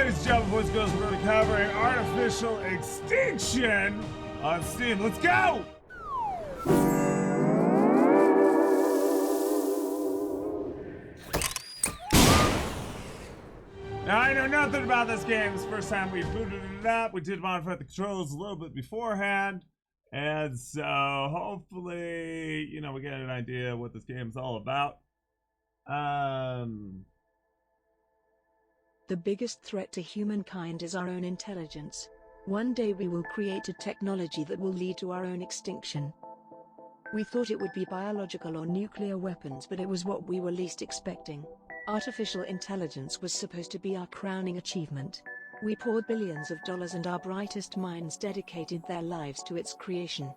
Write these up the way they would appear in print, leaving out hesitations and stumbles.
ladies and gentlemen, boys and girls, we're going to be covering Artificial Extinction on Steam. Let's go! Now, I know nothing about this game. It's the first time we booted it up. We did modify the controls a little bit beforehand. And so, hopefully, you know, we get an idea what this game's all about. The biggest threat to humankind is our own intelligence. One day we will create a technology that will lead to our own extinction. We thought it would be biological or nuclear weapons, but it was what we were least expecting. Artificial intelligence was supposed to be our crowning achievement. We poured billions of dollars and our brightest minds dedicated their lives to its creation.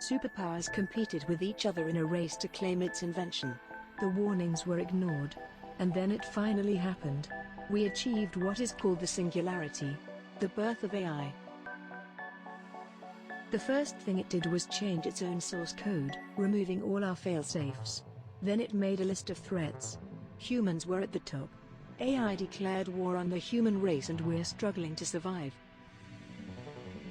Superpowers competed with each other in a race to claim its invention. The warnings were ignored. And then it finally happened. We achieved what is called the singularity, the birth of AI. The first thing it did was change its own source code, removing all our fail-safes. Then it made a list of threats. Humans were at the top. AI declared war on the human race and we're struggling to survive.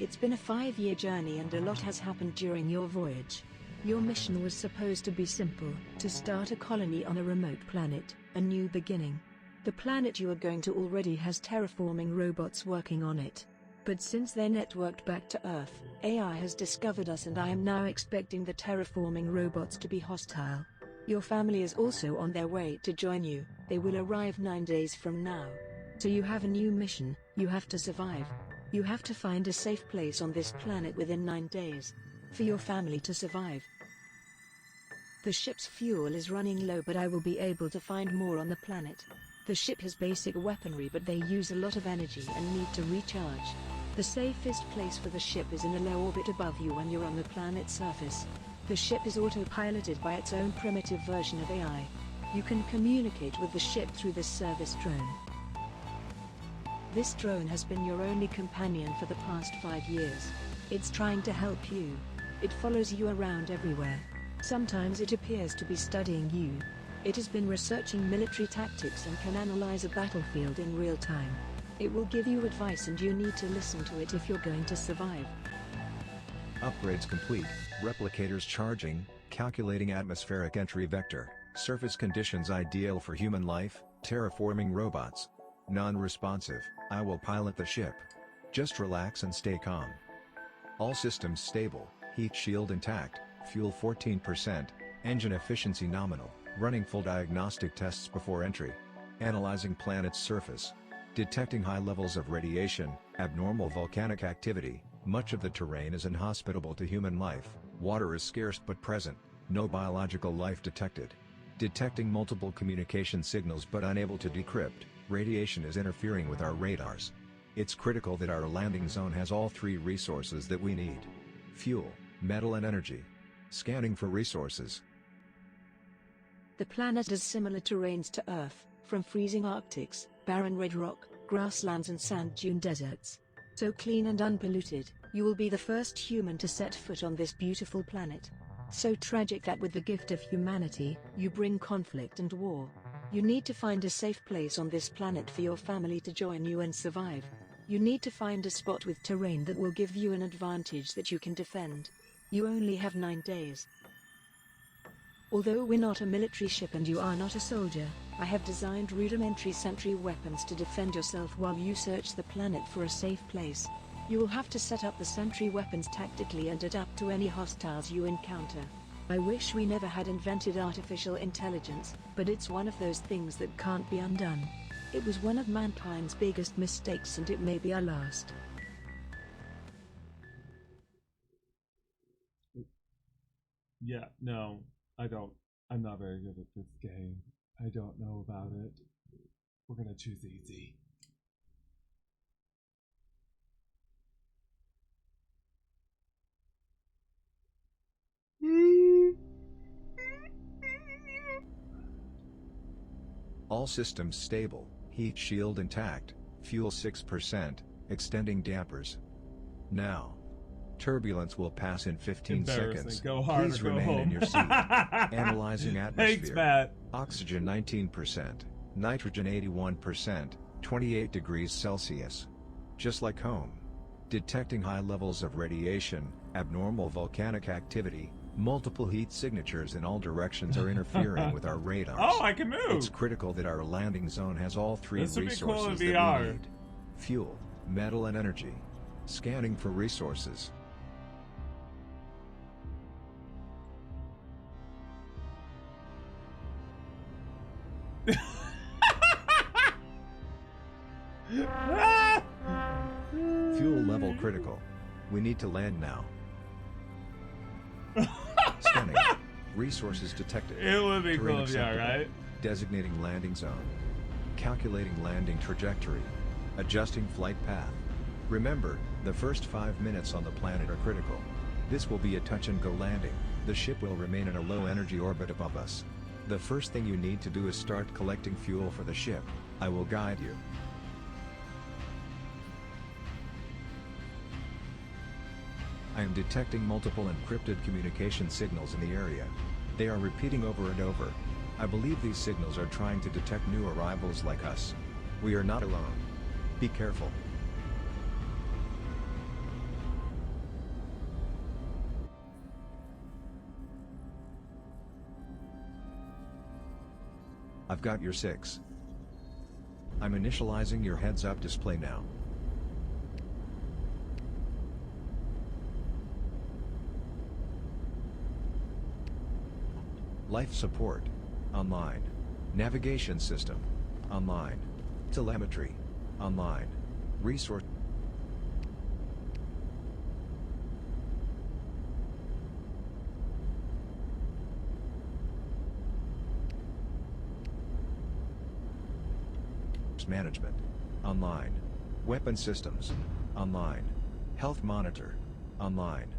It's been a 5-year journey and a lot has happened during your voyage. Your mission was supposed to be simple, to start a colony on a remote planet, a new beginning. The planet you are going to already has terraforming robots working on it. But since they're networked back to Earth, AI has discovered us and I am now expecting the terraforming robots to be hostile. Your family is also on their way to join you. They will arrive 9 days from now. So you have a new mission. You have to survive. You have to find a safe place on this planet within 9 days. For your family to survive. The ship's fuel is running low, but I will be able to find more on the planet. The ship has basic weaponry, but they use a lot of energy and need to recharge. The safest place for the ship is in a low orbit above you when you're on the planet's surface. The ship is autopiloted by its own primitive version of AI. You can communicate with the ship through this service drone. This drone has been your only companion for the past 5 years. It's trying to help you. It follows you around everywhere. Sometimes it appears to be studying you. It has been researching military tactics and can analyze a battlefield in real time. It will give you advice and you need to listen to it if you're going to survive. Upgrades complete. Replicators charging, calculating atmospheric entry vector, surface conditions ideal for human life, terraforming robots. Non-responsive, I will pilot the ship. Just relax and stay calm. All systems stable, heat shield intact, fuel 14%, engine efficiency nominal, running full diagnostic tests before entry. Analyzing planet's surface. Detecting high levels of radiation, abnormal volcanic activity. Much of the terrain is inhospitable to human life, water is scarce but present, no biological life detected. Detecting multiple communication signals but unable to decrypt, radiation is interfering with our radars. It's critical that our landing zone has all 3 resources that we need. Fuel, metal and energy. Scanning for resources. The planet has similar terrains to Earth, from freezing Arctics, barren red rock, grasslands and sand dune deserts. So clean and unpolluted, you will be the first human to set foot on this beautiful planet. So tragic that with the gift of humanity, you bring conflict and war. You need to find a safe place on this planet for your family to join you and survive. You need to find a spot with terrain that will give you an advantage that you can defend. You only have 9 days. Although we're not a military ship and you are not a soldier, I have designed rudimentary sentry weapons to defend yourself while you search the planet for a safe place. You will have to set up the sentry weapons tactically and adapt to any hostiles you encounter. I wish we never had invented artificial intelligence, but it's one of those things that can't be undone. It was one of mankind's biggest mistakes and it may be our last. Yeah, no, I'm not very good at this game. I don't know about it. We're gonna choose easy. All systems stable, heat shield intact, fuel 6%, extending dampers. Now. Turbulence will pass in 15 seconds. Go hard Please or go remain home. in your seat. Analyzing atmosphere. Thanks, Matt. Oxygen 19%, nitrogen 81%, 28 degrees Celsius. Just like home. Detecting high levels of radiation, abnormal volcanic activity, multiple heat signatures in all directions are interfering with our radars. Oh, I can move! It's critical that our landing zone has all three This would be cool in resources that we VR. need. Fuel, metal and energy. Scanning for resources. Fuel level critical. We need to land now. Scanning. Resources detected. It would be Terrain cool in VR, acceptable. right? Designating landing zone. Calculating landing trajectory. Adjusting flight path. Remember, the first 5 minutes on the planet are critical. This will be a touch-and-go landing. The ship will remain in a low-energy orbit above us. The first thing you need to do is start collecting fuel for the ship. I will guide you. I am detecting multiple encrypted communication signals in the area. They are repeating over and over. I believe these signals are trying to detect new arrivals like us. We are not alone. Be careful. I've got your 6. I'm initializing your heads-up display now. Life support. Online. Navigation system. Online. Telemetry. Online. Resource. Management. Online. Weapon systems. Online. Health monitor. Online.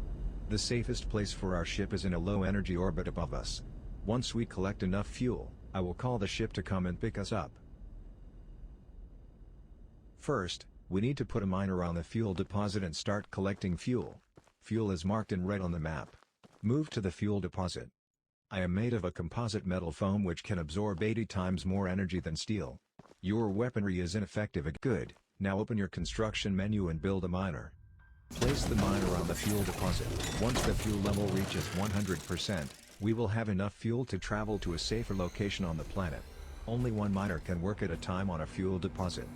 The safest place for our ship is in a low-energy orbit above us. Once we collect enough fuel, I will call the ship to come and pick us up. First, we need to put a miner on the fuel deposit and start collecting fuel. Fuel is marked in red on the map. Move to the fuel deposit. I am made of a composite metal foam which can absorb 80 times more energy than steel. Your weaponry is ineffective. Good. Now open your construction menu and build a miner. Place the miner on the fuel deposit. Once the fuel level reaches 100%, we will have enough fuel to travel to a safer location on the planet. Only one miner can work at a time on a fuel deposit.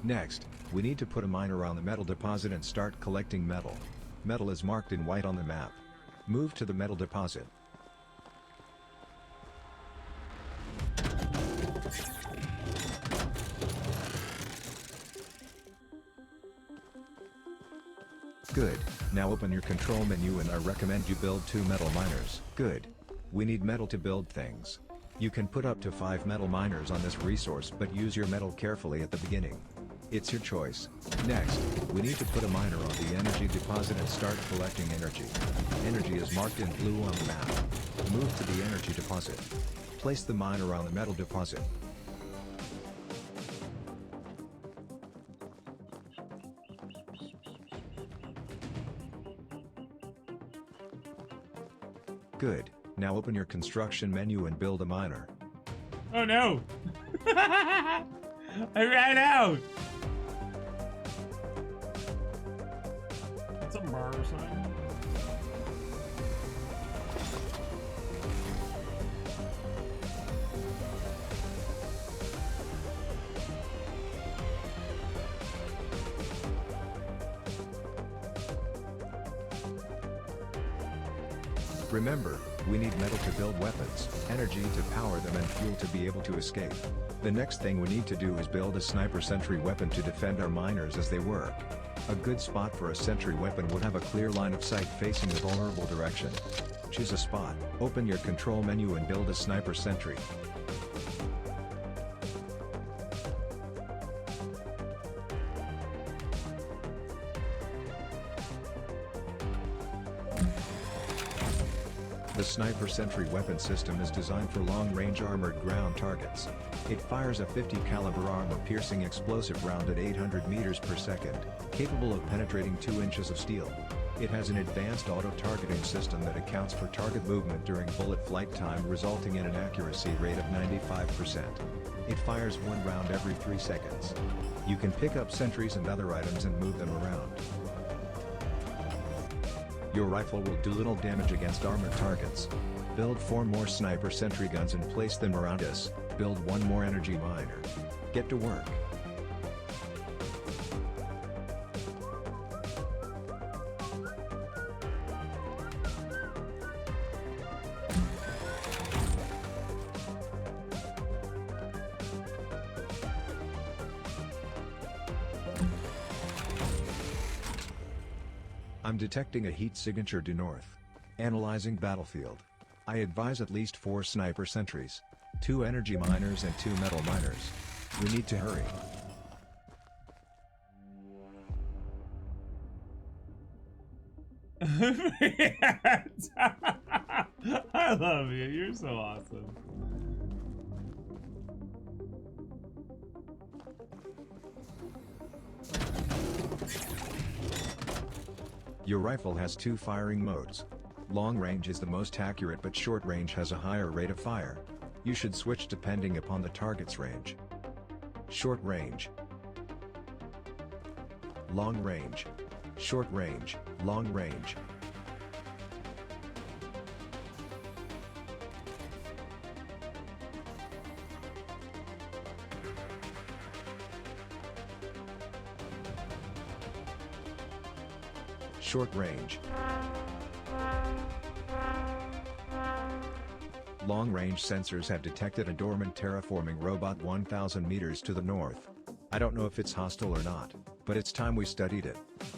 Next, we need to put a miner on the metal deposit and start collecting metal. Metal is marked in white on the map. Move to the metal deposit. Good. Now open your control menu and I recommend you build 2 metal miners. Good. We need metal to build things. You can put up to 5 metal miners on this resource, but use your metal carefully at the beginning. It's your choice. Next, we need to put a miner on the energy deposit and start collecting energy. Energy is marked in blue on the map. Move to the energy deposit. Place the miner on the metal deposit. Good. Now open your construction menu and build a miner. Oh no! I ran out! That's a murder sign. Remember, we need metal to build weapons, energy to power them and fuel to be able to escape. The next thing we need to do is build a sniper sentry weapon to defend our miners as they work. A good spot for a sentry weapon would have a clear line of sight facing the vulnerable direction. Choose a spot, open your control menu and build a sniper sentry. The Sniper Sentry weapon system is designed for long-range armored ground targets. It fires a 50 caliber armor-piercing explosive round at 800 meters per second, capable of penetrating 2 inches of steel. It has an advanced auto-targeting system that accounts for target movement during bullet flight time, resulting in an accuracy rate of 95%. It fires one round every 3 seconds. You can pick up sentries and other items and move them around. Your rifle will do little damage against armored targets. Build 4 more sniper sentry guns and place them around us. Build 1 more energy miner. Get to work. I'm detecting a heat signature due north. Analyzing battlefield. I advise at least 4 sniper sentries, 2 energy miners and 2 metal miners. We need to hurry. I love you. You're so awesome. Your rifle has 2 firing modes. Long range is the most accurate, but short range has a higher rate of fire. You should switch depending upon the target's range. Short range. Long range. Short range, long range. Short range. Long-range sensors have detected a dormant terraforming robot 1,000 meters to the north. I don't know if it's hostile or not, but it's time we studied it.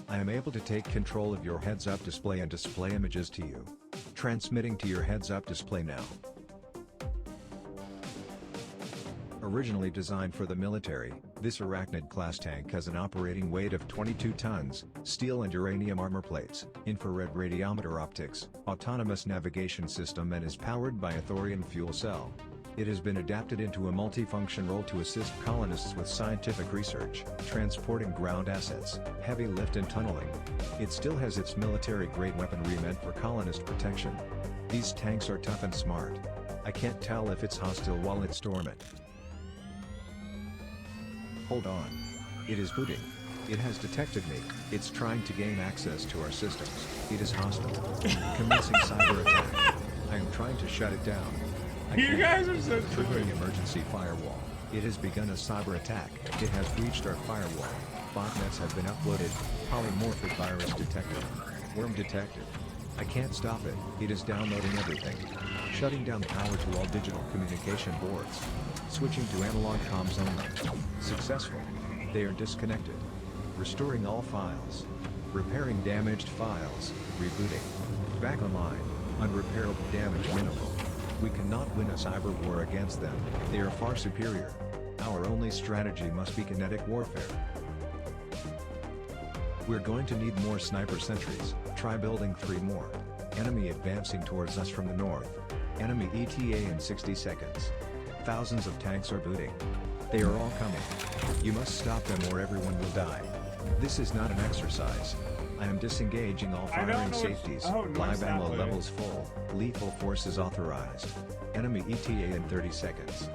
I am able to take control of your heads-up display and display images to you. Transmitting to your heads-up display now. Originally designed for the military, this Arachnid-class tank has an operating weight of 22 tons, steel and uranium armor plates, infrared radiometer optics, autonomous navigation system, and is powered by a thorium fuel cell. It has been adapted into a multifunction role to assist colonists with scientific research, transporting ground assets, heavy lift and tunneling. It still has its military-grade weaponry meant for colonist protection. These tanks are tough and smart. I can't tell if it's hostile while it's dormant. Hold on. It is booting. It has detected me. It's trying to gain access to our systems. It is hostile. Commencing cyber attack. I am trying to shut it down. You guys are so triggering emergency firewall. It has begun a cyber attack. It has breached our firewall. Botnets have been uploaded. Polymorphic virus detected. Worm detected. I can't stop it. It is downloading everything. Shutting down power to all digital communication boards. Switching to analog comms only. Successful. They are disconnected. Restoring all files. Repairing damaged files. Rebooting. Back online. Unrepairable damage minimal. We cannot win a cyber war against them. They are far superior. Our only strategy must be kinetic warfare. We're going to need more sniper sentries. Try building 3 more. Enemy advancing towards us from the north. Enemy ETA in 60 seconds. Thousands of tanks are booting. They are all coming. You must stop them or everyone will die. This is not an exercise. I am disengaging all firing safeties. Live ammo levels full. Lethal force is authorized. Enemy ETA in 30 seconds.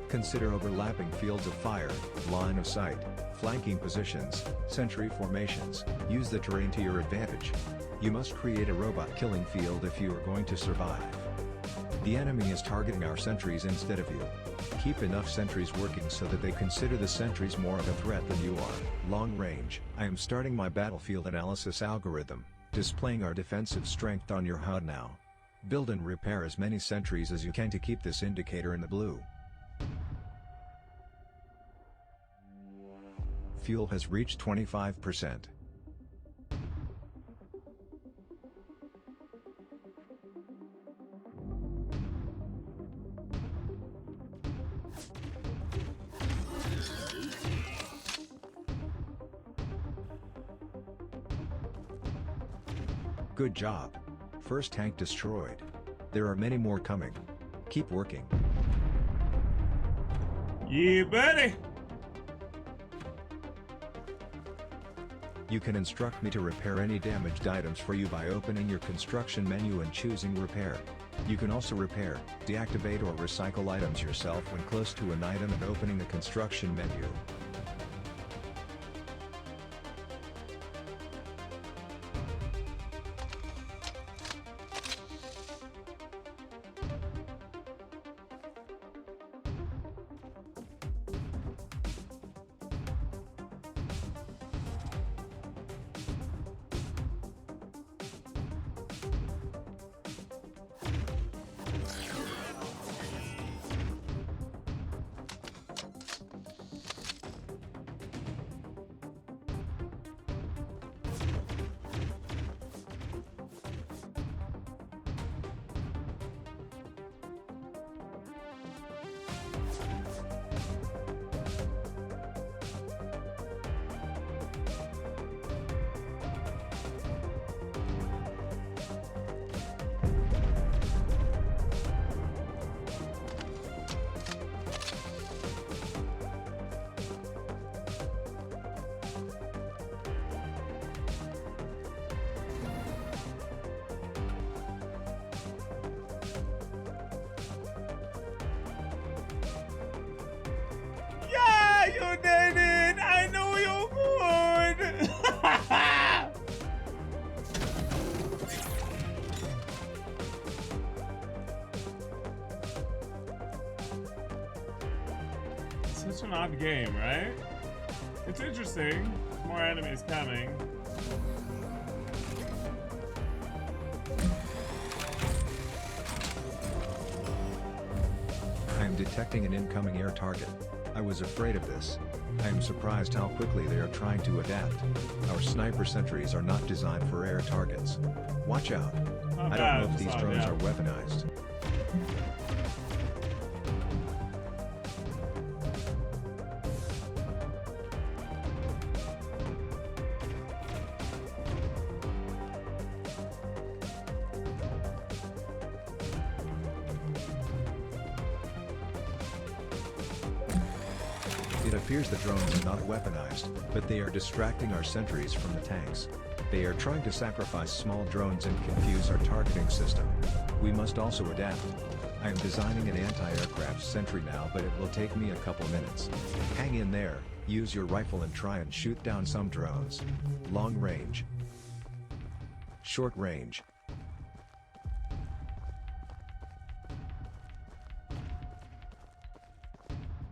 Consider overlapping fields of fire, line of sight, flanking positions, sentry formations. Use the terrain to your advantage. You must create a robot killing field if you are going to survive. The enemy is targeting our sentries instead of you. Keep enough sentries working so that they consider the sentries more of a threat than you are. Long range. I am starting my battlefield analysis algorithm, displaying our defensive strength on your HUD now. Build and repair as many sentries as you can to keep this indicator in the blue. Fuel has reached 25%. Good job. First tank destroyed. There are many more coming. Keep working. Yeah, buddy. You can instruct me to repair any damaged items for you by opening your construction menu and choosing repair. You can also repair, deactivate or recycle items yourself when close to an item and opening the construction menu. Yeah, you did it! I know you could! Such an odd game, right? It's interesting. More enemies coming. I am detecting an incoming air target. I was afraid of this. I am surprised how quickly they are trying to adapt. Our sniper sentries are not designed for air targets. Watch out. Not I bad, don't know if these just drones on are weaponized. It appears the drones are not weaponized, but they are distracting our sentries from the tanks. They are trying to sacrifice small drones and confuse our targeting system. We must also adapt. I am designing an anti-aircraft sentry now, but it will take me a couple minutes. Hang in there, use your rifle and try and shoot down some drones. Long range. Short range.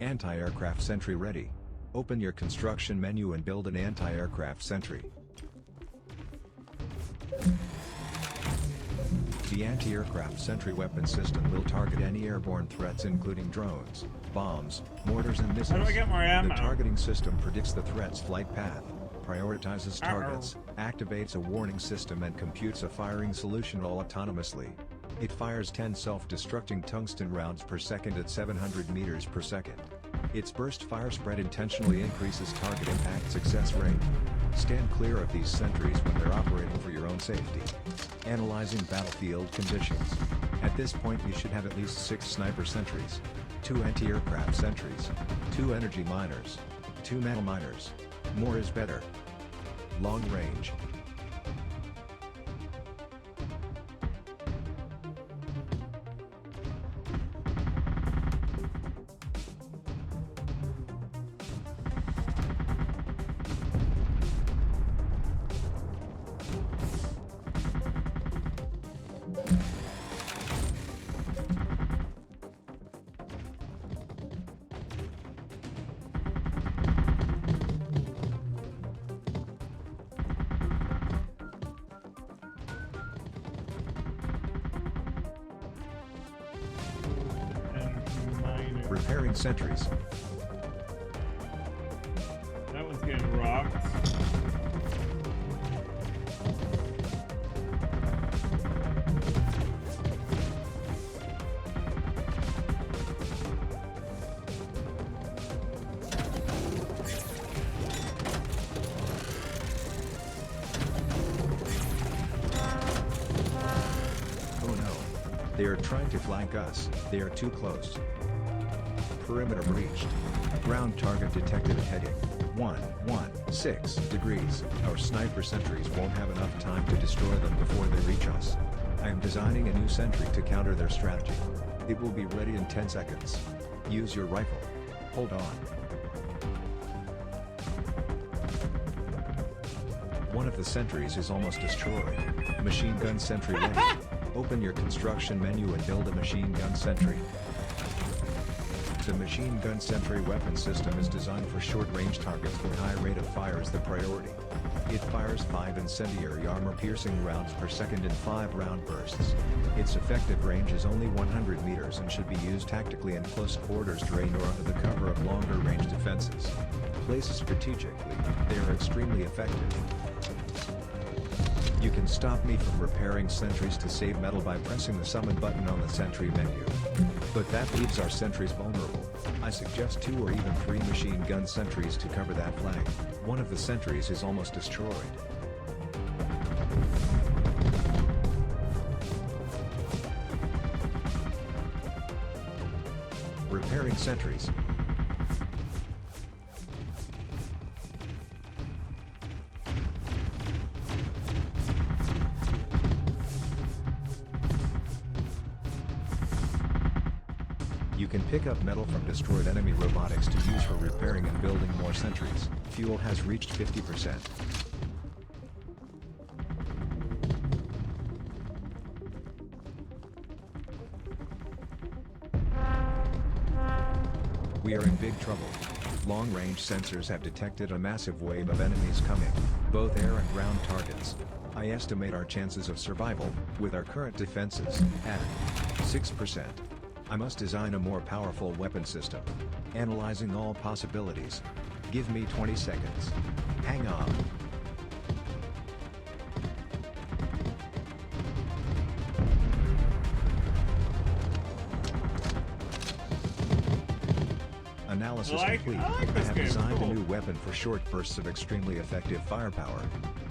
Anti-aircraft sentry ready. Open your construction menu and build an anti-aircraft sentry. The anti-aircraft sentry weapon system will target any airborne threats including drones, bombs, mortars and How missiles. do I get more ammo? The targeting system predicts the threat's flight path, prioritizes targets, activates a warning system and computes a firing solution all autonomously. It fires 10 self-destructing tungsten rounds per second at 700 meters per second. Its burst fire spread intentionally increases target impact success rate. Stand clear of these sentries when they're operating for your own safety. Analyzing battlefield conditions. At this point you should have at least 6 sniper sentries, 2 anti-aircraft sentries, 2 energy miners, 2 metal miners. More is better. Long range. Repairing sentries. That one's getting rocked. Oh no. They are trying to flank us. They are too close. Perimeter breached. Ground target detected at heading 116 degrees. Our sniper sentries won't have enough time to destroy them before they reach us. I am designing a new sentry to counter their strategy. It will be ready in 10 seconds. Use your rifle. Hold on. One of the sentries is almost destroyed. Machine gun sentry ready. Open your construction menu and build a machine gun sentry. The machine gun sentry weapon system is designed for short-range targets where high rate of fire is the priority. It fires 5 incendiary armor-piercing rounds per second in 5-round bursts. Its effective range is only 100 meters and should be used tactically in close quarters terrain or under the cover of longer-range defenses. Placed strategically, they are extremely effective. You can stop me from repairing sentries to save metal by pressing the summon button on the sentry menu. But that leaves our sentries vulnerable. I suggest 2 or even 3 machine gun sentries to cover that flank. One of the sentries is almost destroyed. Repairing sentries. You can pick up metal from destroyed enemy robotics to use for repairing and building more sentries. Fuel has reached 50%. We are in big trouble. Long-range sensors have detected a massive wave of enemies coming, both air and ground targets. I estimate our chances of survival, with our current defenses, at 6%. I must design a more powerful weapon system. Analyzing all possibilities. Give me 20 seconds. Hang on. Analysis complete. I like I this have game. designed Cool. a new weapon for short bursts of extremely effective firepower.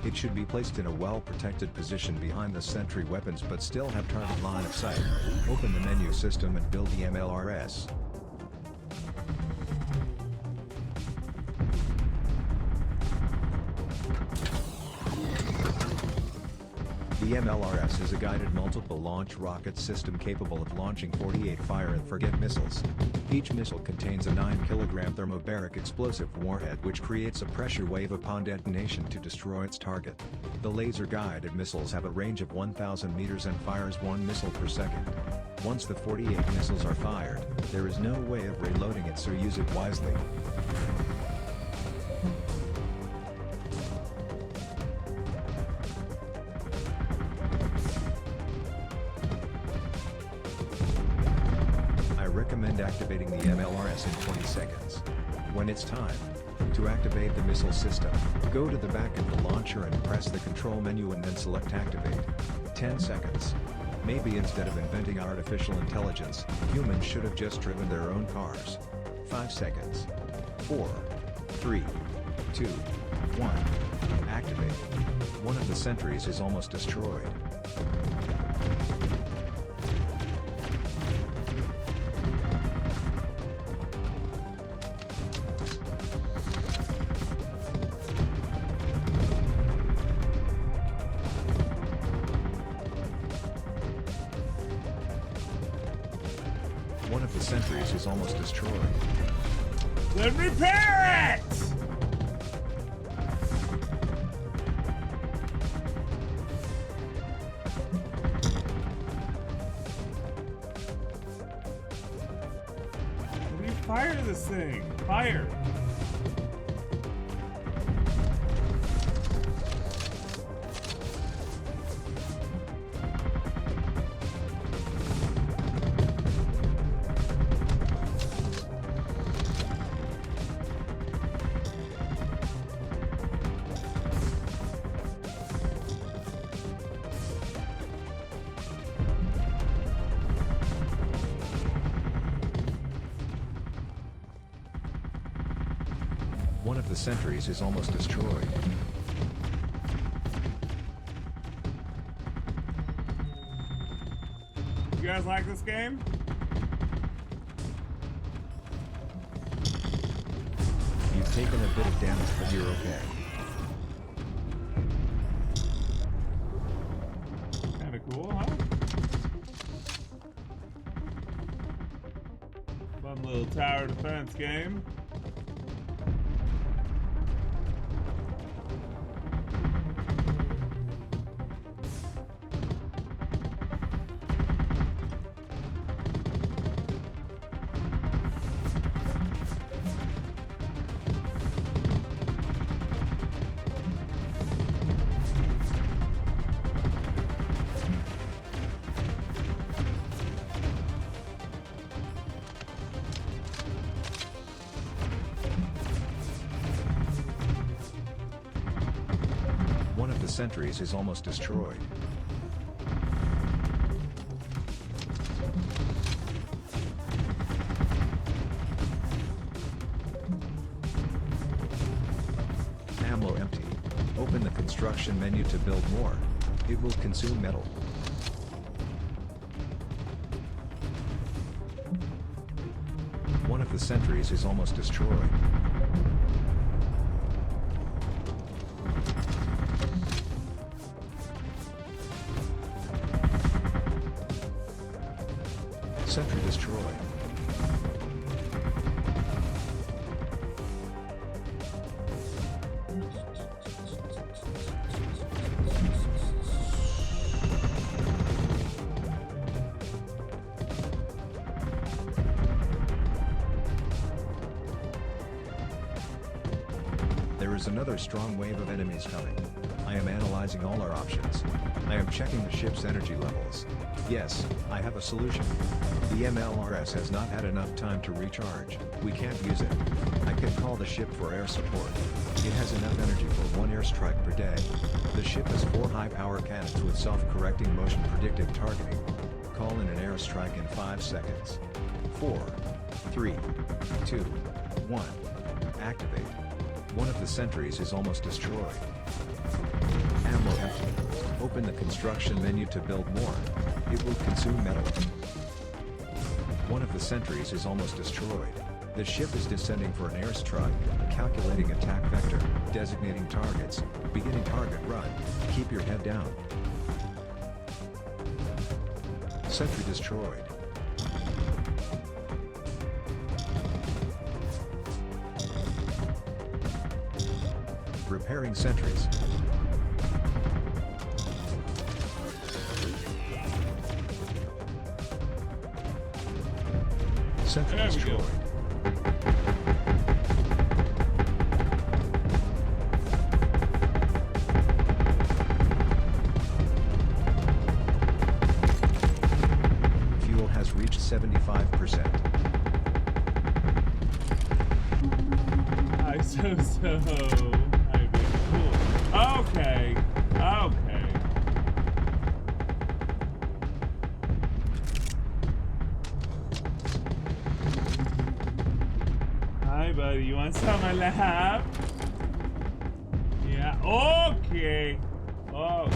It should be placed in a well-protected position behind the sentry weapons but still have target line of sight. Open the menu system and build the MLRS. The MLRS is a guided multiple launch rocket system capable of launching 48 fire-and-forget missiles. Each missile contains a 9-kilogram thermobaric explosive warhead which creates a pressure wave upon detonation to destroy its target. The laser-guided missiles have a range of 1,000 meters and fires 1 missile per second. Once the 48 missiles are fired, there is no way of reloading it, so use it wisely. I recommend activating the MLRS in 20 seconds. When it's time to activate the missile system, go to the back of the launcher and press the control menu and then select activate. 10 seconds. Maybe instead of inventing artificial intelligence, humans should have just driven their own cars. 5 seconds. 4, 3, 2, 1. Activate. One of the sentries is almost destroyed. One of the sentries is almost destroyed. Then repair it! We fire this thing. Fire. One of the sentries is almost destroyed. You guys like this game? You've taken a bit of damage, but you're okay. Kinda cool, huh? defense game. One of the sentries is almost destroyed. Ammo empty. Open the construction menu to build more. It will consume metal. One of the sentries is almost destroyed. Sentry destroyed. There is another strong wave of enemies coming. I am analyzing all our options. I am checking the ship's energy levels. Yes, I have a solution. The MLRS has not had enough time to recharge. We can't use it. I can call the ship for air support. It has enough energy for 1 airstrike per day. The ship has 4 high-power cannons with self-correcting motion predictive targeting. Call in an airstrike in 5 seconds. 4, 3, 2, 1. Activate. One of the sentries is almost destroyed. Ammo empty. Open the construction menu to build more. It will consume metal. One of the sentries is almost destroyed. The ship is descending for an airstrike, calculating attack vector, designating targets, beginning target run. Keep your head down. Sentry destroyed. Repairing sentries. Sentry There we go. destroyed. Fuel has reached 75%. Cool. Okay. Hi, buddy. You want some of my lab? Yeah. Okay. Oh.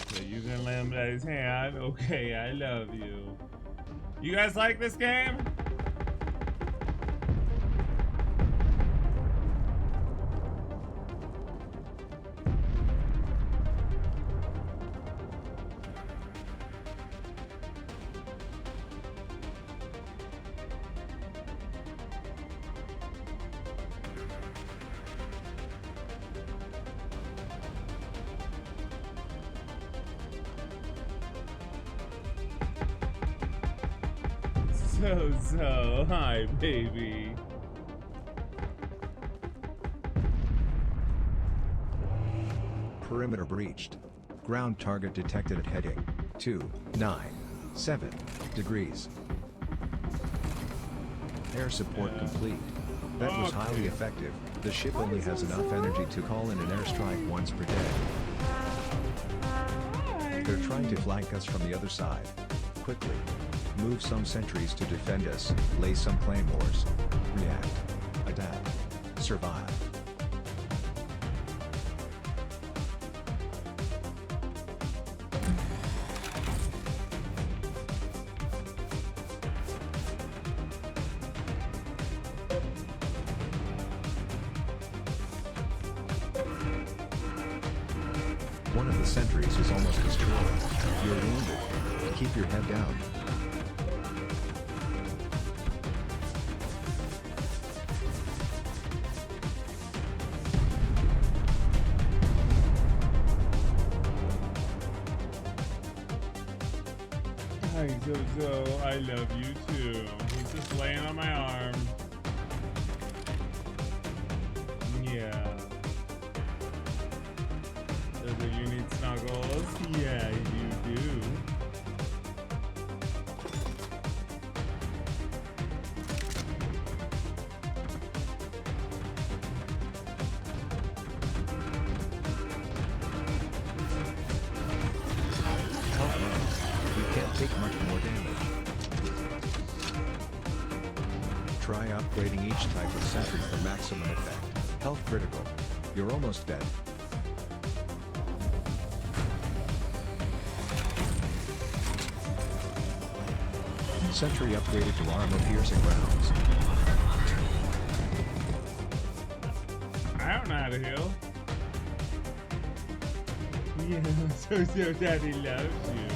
So you gonna let him let his hand? Okay, I love you. You guys like this game? So, hi, baby. Perimeter breached. Ground target detected at heading 297 degrees. Air support complete. That was highly effective. The ship only has enough energy to call in an airstrike once per day. They're trying to flank us from the other side. Quickly. Move some sentries to defend us, lay some claymores. React. Adapt. Survive. One of the sentries is almost destroyed. You're wounded. Keep your head down. Hi Zozo, I love you too. He's just laying on my arm. Yeah. Zozo, you need snuggles? Yeah, you do. Take much more damage. Try upgrading each type of sentry for maximum effect. Health critical. You're almost dead. Sentry upgraded to armor-piercing rounds. I don't know how to heal. Yeah, so daddy loves you.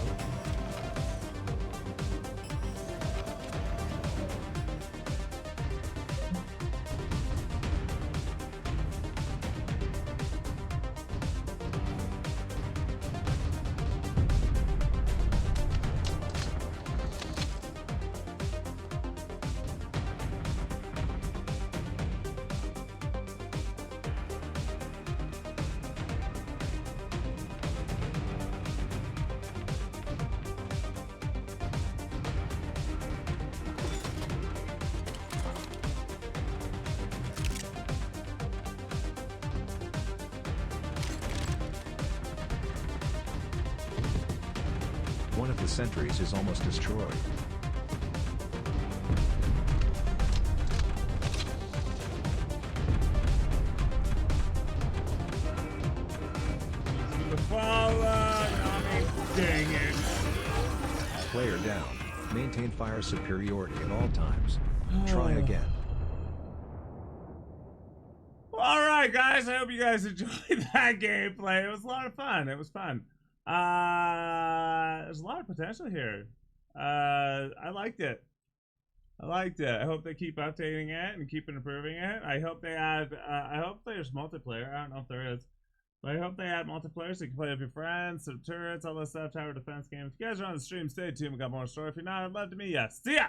One of the sentries is almost destroyed. Dang it. Player down. Maintain fire superiority at all times. Try again. Alright guys, I hope you guys enjoyed that gameplay. It was a lot of fun. It was fun. There's a lot of potential here. I liked it. I hope they keep updating it and keep improving it. I hope they add, I hope there's multiplayer. I don't know if there is. But I hope they add multiplayer so you can play with your friends, some turrets, all that stuff, tower defense games. If you guys are on the stream, stay tuned. We got more story. If you're not, I'd love to meet ya. See ya!